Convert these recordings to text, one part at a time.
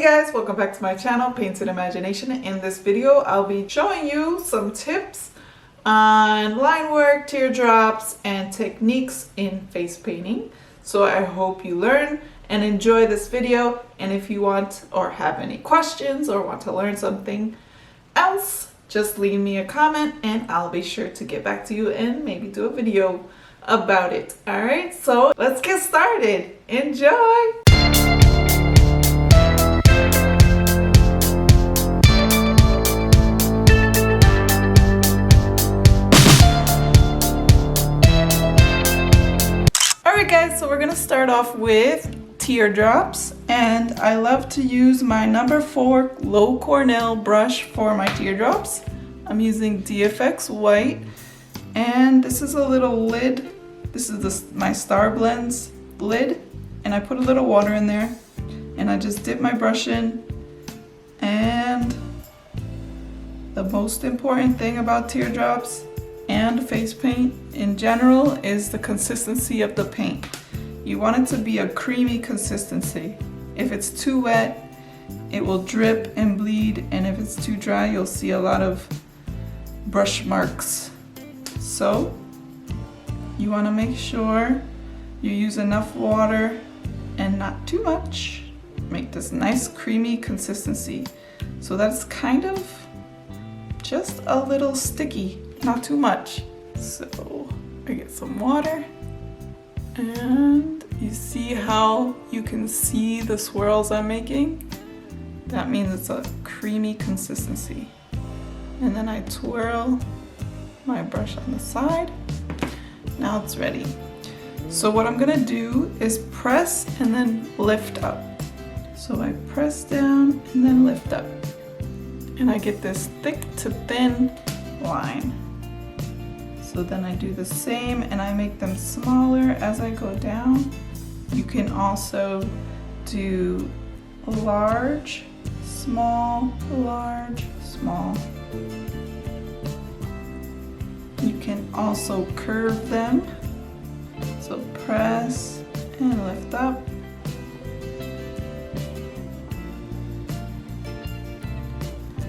Hey guys, welcome back to my channel, Painted Imagination. In this video, I'll be showing you some tips on line work, teardrops, and techniques in face painting. So I hope you learn and enjoy this video. And if you want or have any questions or want to learn something else, just leave me a comment and I'll be sure to get back to you and maybe do a video about it. All right, so let's get started. Enjoy. Alright guys, so we're gonna start off with teardrops, and I love to use my number 4 low Cornell brush for my teardrops. I'm using DFX white, and this is a little lid. This is my Star Blends lid, and I put a little water in there, and I just dip my brush in. And the most important thing about teardrops and face paint in general is the consistency of the paint. You want it to be a creamy consistency. If it's too wet, it will drip and bleed, and if it's too dry, you'll see a lot of brush marks. So you want to make sure you use enough water and not too much. Make this nice creamy consistency so that's kind of just a little sticky. Not too much. So I get some water, and you see how you can see the swirls I'm making? That means it's a creamy consistency. And then I twirl my brush on the side. Now it's ready. So what I'm gonna do is press and then lift up. So I press down and then lift up. And I get this thick to thin line. So then I do the same and I make them smaller as I go down. You can also do large, small, large, small. You can also curve them. So press and lift up.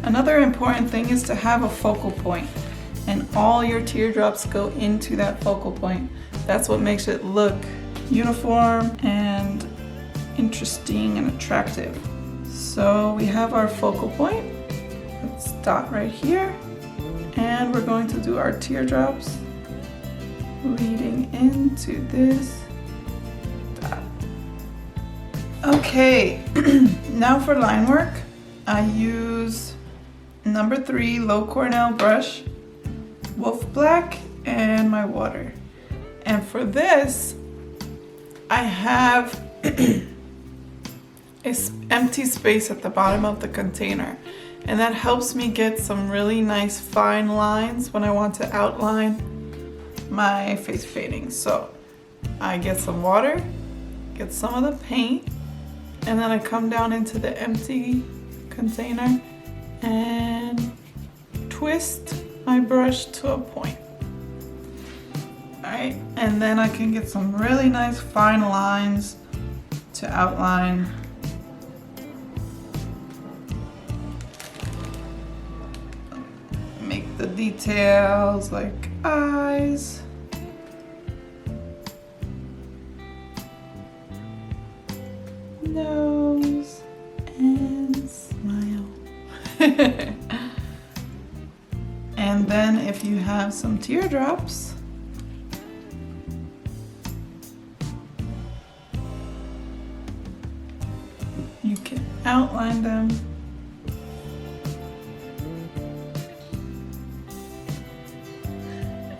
Another important thing is to have a focal point, and all your teardrops go into that focal point. That's what makes it look uniform and interesting and attractive. So we have our focal point. Let's dot right here, and we're going to do our teardrops leading into this dot. Okay, now for line work, I use number 3 low Cornell brush, Wolf Black, and my water. And for this, I have this empty space at the bottom of the container, and that helps me get some really nice fine lines when I want to outline my face painting. So I get some water, get some of the paint, and then I come down into the empty container and twist my brush to a point. Alright, and then I can get some really nice fine lines to outline make the details like eyes, nose, and smile. And then if you have some teardrops, you can outline them.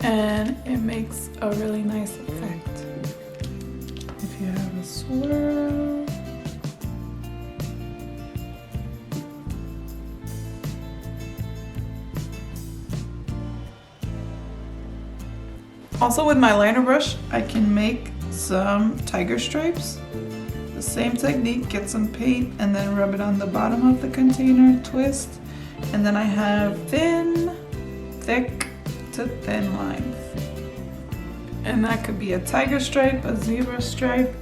And it makes a really nice effect. If you have a swirl, also with my liner brush, I can make some tiger stripes. The same technique, get some paint and then rub it on the bottom of the container, twist, and then I have thin, thick to thin lines. And that could be a tiger stripe, a zebra stripe,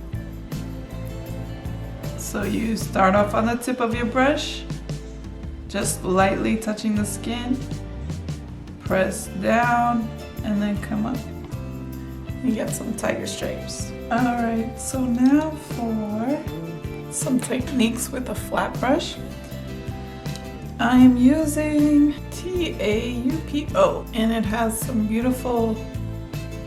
So you start off on the tip of your brush, just lightly touching the skin, press down, and then come up. You get some tiger stripes. Alright, so now for some techniques with a flat brush. I am using TAUPO, and it has some beautiful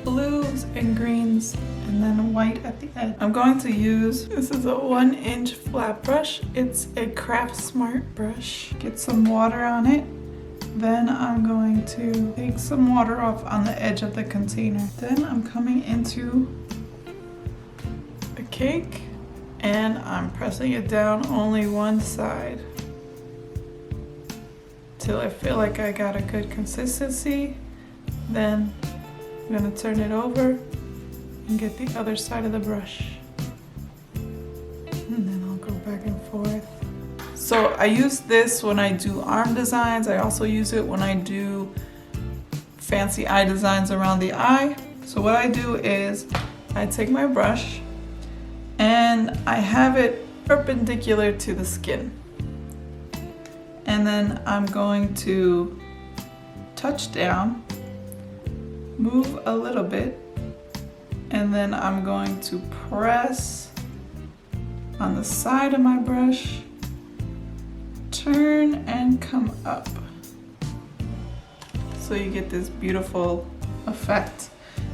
blues and greens and then white at the edge. I'm going to use, this is a 1-inch flat brush. It's a Craft Smart brush. Get some water on it. Then I'm going to take some water off on the edge of the container. Then I'm coming into the cake and I'm pressing it down only one side till I feel like I got a good consistency. Then I'm gonna turn it over and get the other side of the brush. And then I'll go back and forth. So I use this when I do arm designs. I also use it when I do fancy eye designs around the eye. So what I do is I take my brush and I have it perpendicular to the skin. And then I'm going to touch down, move a little bit, and then I'm going to press on the side of my brush, turn and come up. So you get this beautiful effect.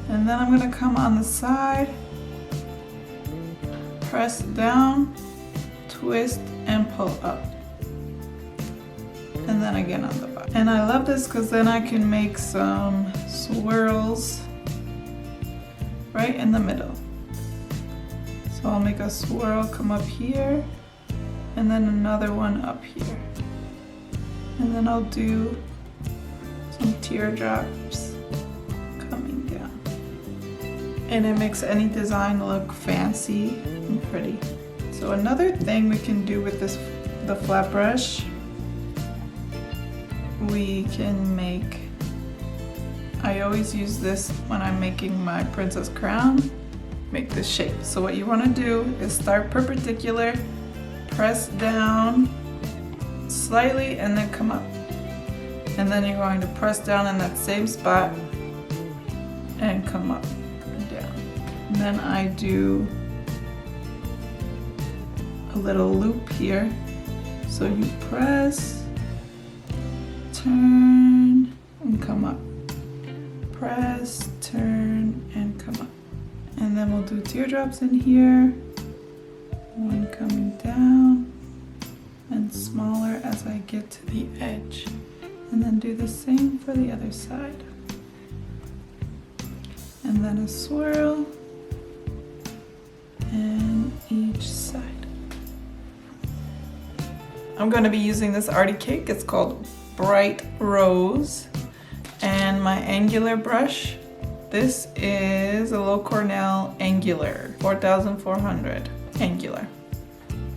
And then I'm gonna come on the side, press down, twist and pull up. And then again on the bottom. And I love this because then I can make some swirls right in the middle. So I'll make a swirl come up here and then another one up here. And then I'll do some teardrops coming down. And it makes any design look fancy and pretty. So another thing we can do with the flat brush, we can make, I always use this when I'm making my princess crown, make this shape. So what you want to do is start perpendicular, press down slightly and then come up. And then you're going to press down in that same spot and come up and down. And then I do a little loop here. So you press, turn and come up. Press, turn and come up. And then we'll do teardrops in here. One coming down and smaller as I get to the edge. And then do the same for the other side. And then a swirl and each side. I'm going to be using this arty cake. It's called Bright Rose. And my angular brush, this is a low Cornell angular, 4400 angular.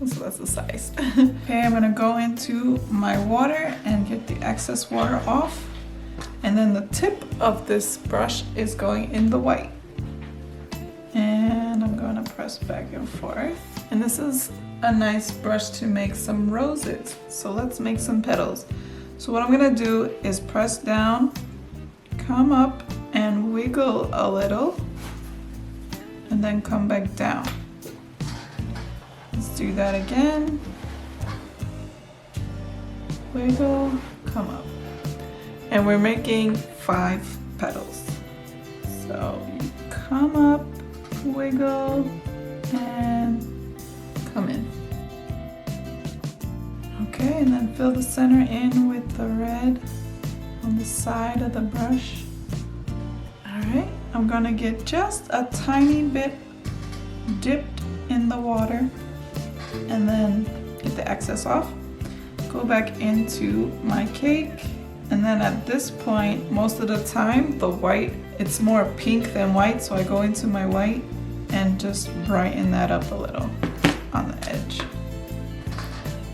So that's the size. Okay, I'm gonna go into my water and get the excess water off. And then the tip of this brush is going in the white. And I'm gonna press back and forth. And this is a nice brush to make some roses. So let's make some petals. So what I'm gonna do is press down, come up and wiggle a little, and then come back down. Let's do that again. Wiggle, come up. And we're making 5 petals. So you come up, wiggle, and come in. Okay, and then fill the center in with the red on the side of the brush. Alright, I'm gonna get just a tiny bit dipped in the water and then get the excess off. Go back into my cake, and then at this point, most of the time, the white, it's more pink than white, so I go into my white and just brighten that up a little on the edge.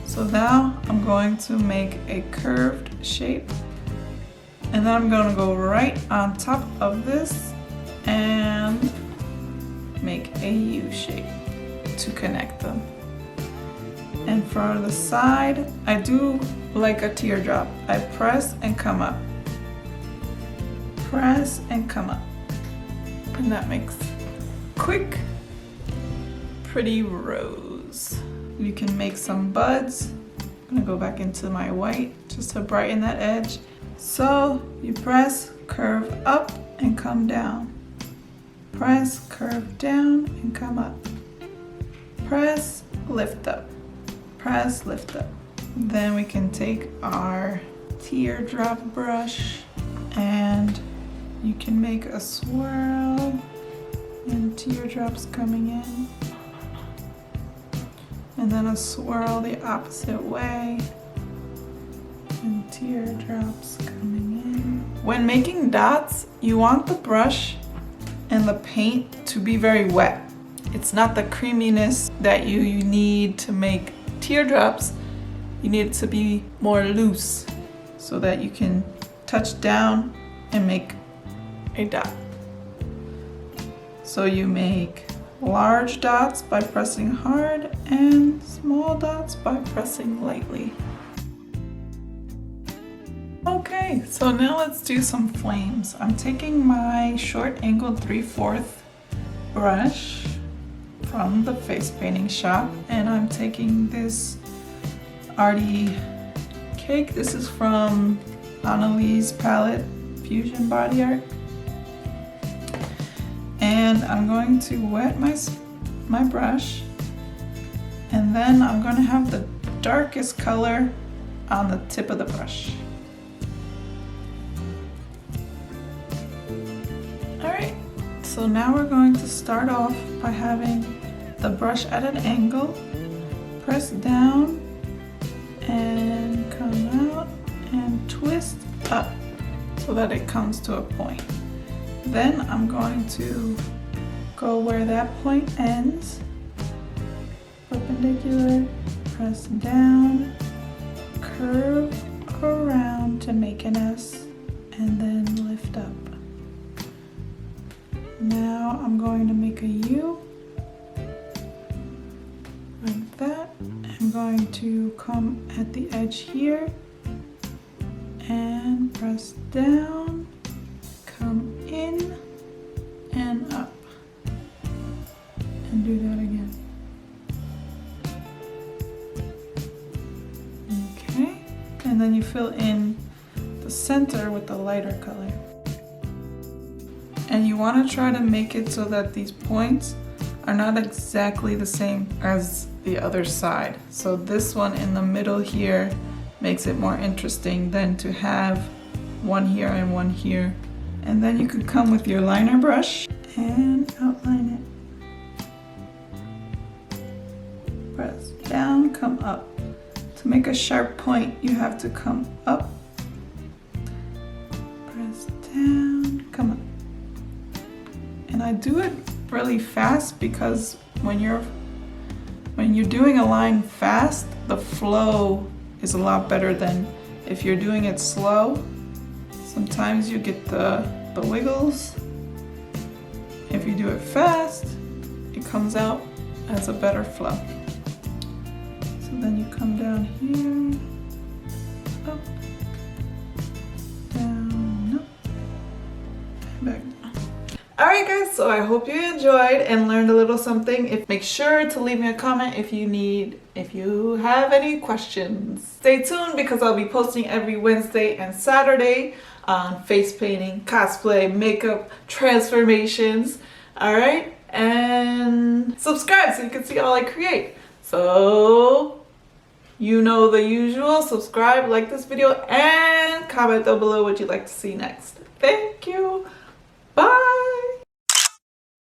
So now I'm going to make a curved shape, and then I'm going to go right on top of this and make a U shape to connect them. And for the side, I do like a teardrop. I press and come up. Press and come up. And that makes quick, pretty rose. You can make some buds. I'm gonna go back into my white just to brighten that edge. So you press, curve up and come down. Press, curve down and come up. Press, lift up. Press, lift up. Then we can take our teardrop brush and you can make a swirl and teardrops coming in. And then a swirl the opposite way and teardrops coming in. When making dots, you want the brush and the paint to be very wet. It's not the creaminess that you need to make teardrops. You need it to be more loose so that you can touch down and make a dot. So you make large dots by pressing hard and small dots by pressing lightly. Okay, so now let's do some flames. I'm taking my short angled 3/4 brush from the face painting shop and I'm taking this arty cake. This is from Annalise palette Fusion Body Art. And I'm going to wet my brush and then I'm going to have the darkest color on the tip of the brush. Alright, so now we're going to start off by having the brush at an angle, press down and come out and twist up so that it comes to a point. Then I'm going to go where that point ends, perpendicular, press down, curve around to make an S, and then lift up. Now I'm going to make a U, like that. I'm going to come at the edge here, and press down, come in and up and do that again. Okay, and then you fill in the center with the lighter color. And you want to try to make it so that these points are not exactly the same as the other side. So this one in the middle here makes it more interesting than to have one here and one here. And then you could come with your liner brush and outline it. Press down, come up. To make a sharp point, you have to come up, press down, come up. And I do it really fast because when you're doing a line fast, the flow is a lot better than if you're doing it slow. Sometimes you get the wiggles. If you do it fast, it comes out as a better flow. So then you come down here, up, down, up, and back down. Alright guys, so I hope you enjoyed and learned a little something. Make sure to leave me a comment if you have any questions. Stay tuned because I'll be posting every Wednesday and Saturday on face painting, cosplay, makeup, transformations. Alright, and subscribe so you can see all I create. So, you know the usual, subscribe, like this video, and comment down below what you'd like to see next. Thank you. Bye.